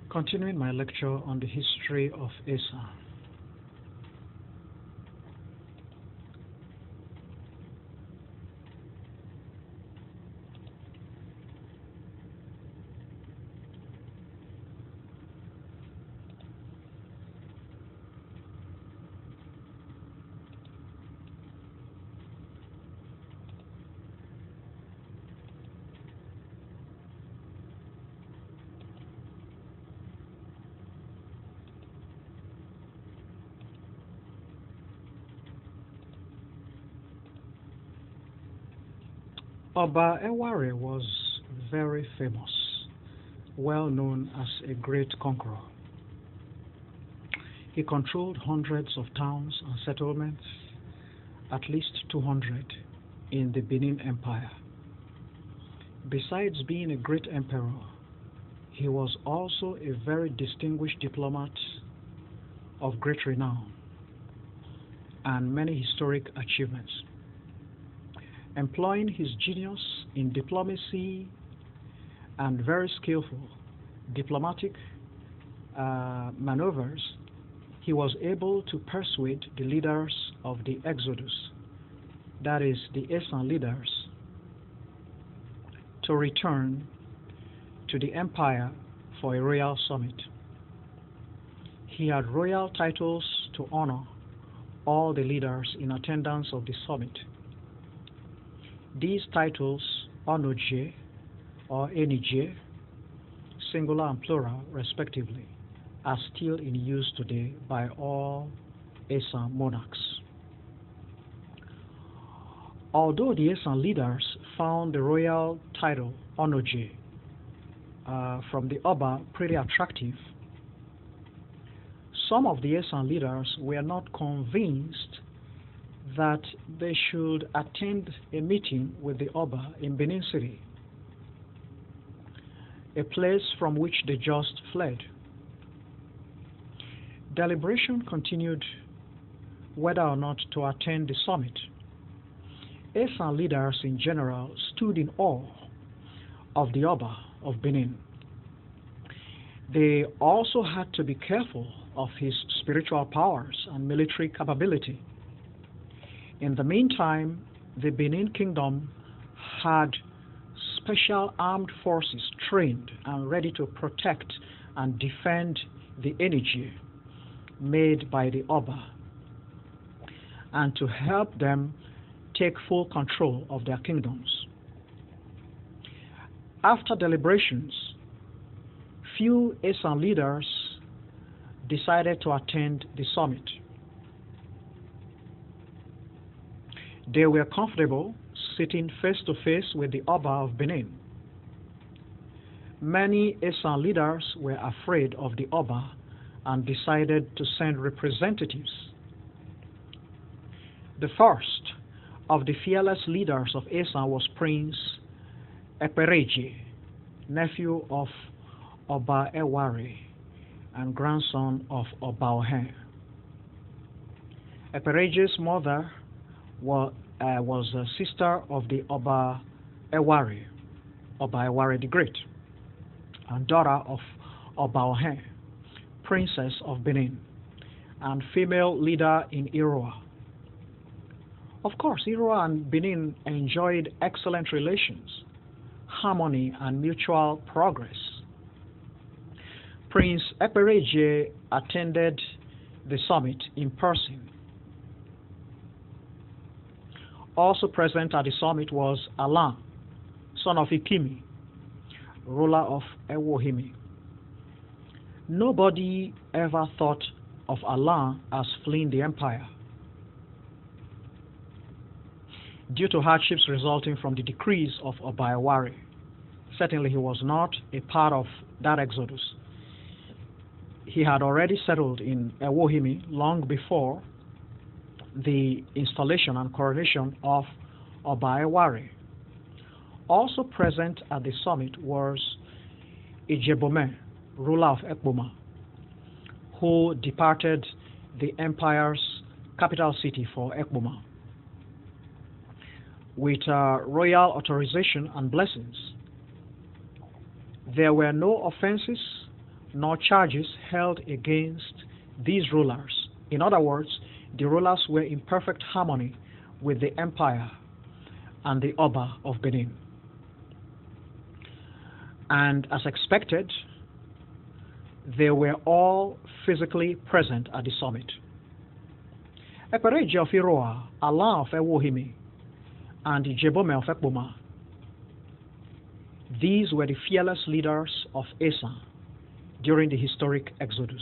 Continuing my lecture on the history of Esan. Oba Eware was very famous, well known as a great conqueror. He controlled hundreds of towns and settlements, at least 200 in the Benin Empire. Besides being a great emperor, he was also a very distinguished diplomat of great renown and many historic achievements. Employing his genius in diplomacy and very skillful diplomatic maneuvers, he was able to persuade the leaders of the Exodus, that is, the Esan leaders, to return to the empire for a royal summit. He had royal titles to honor all the leaders in attendance of the summit. These titles, Onoje or Enije, singular and plural respectively, are still in use today by all Esan monarchs. Although the Esan leaders found the royal title Onoje from the Oba pretty attractive, some of the Esan leaders were not convinced that they should attend a meeting with the Oba in Benin City, a place from which they just fled. Deliberation continued whether or not to attend the summit. Esan leaders in general stood in awe of the Oba of Benin. They also had to be careful of his spiritual powers and military capability. In the meantime, the Benin Kingdom had special armed forces trained and ready to protect and defend the energy made by the Oba and to help them take full control of their kingdoms. After deliberations, few Esan leaders decided to attend the summit. They were comfortable sitting face to face with the Oba of Benin. Many Esan leaders were afraid of the Oba and decided to send representatives. The first of the fearless leaders of Esan was Prince Ekpen, nephew of Oba Eware and grandson of Oba Ohen. Ekpen's mother was a sister of the Oba Eware the Great, and daughter of Oba Ohen, Princess of Benin, and female leader in Iroa. Of course, Iroa and Benin enjoyed excellent relations, harmony, and mutual progress. Prince Ekpen attended the summit in person. Also present at the summit was Alan, son of Ikimi, ruler of Ewohimi. Nobody ever thought of Alan as fleeing the empire due to hardships resulting from the decrees of Oba Eware. Certainly he was not a part of that exodus. He had already settled in Ewohimi long before the installation and coronation of Oba Eware. Also present at the summit was Ijebome, ruler of Ekpoma, who departed the empire's capital city for Ekpoma with royal authorization and blessings. There were no offenses, nor charges held against these rulers. In other words, the rulers were in perfect harmony with the empire and the Oba of Benin. And as expected, they were all physically present at the summit. Ekpereji of Iroa, Allah of Ewohimi, and Jebome of Ekpoma. These were the fearless leaders of Esan during the historic Exodus.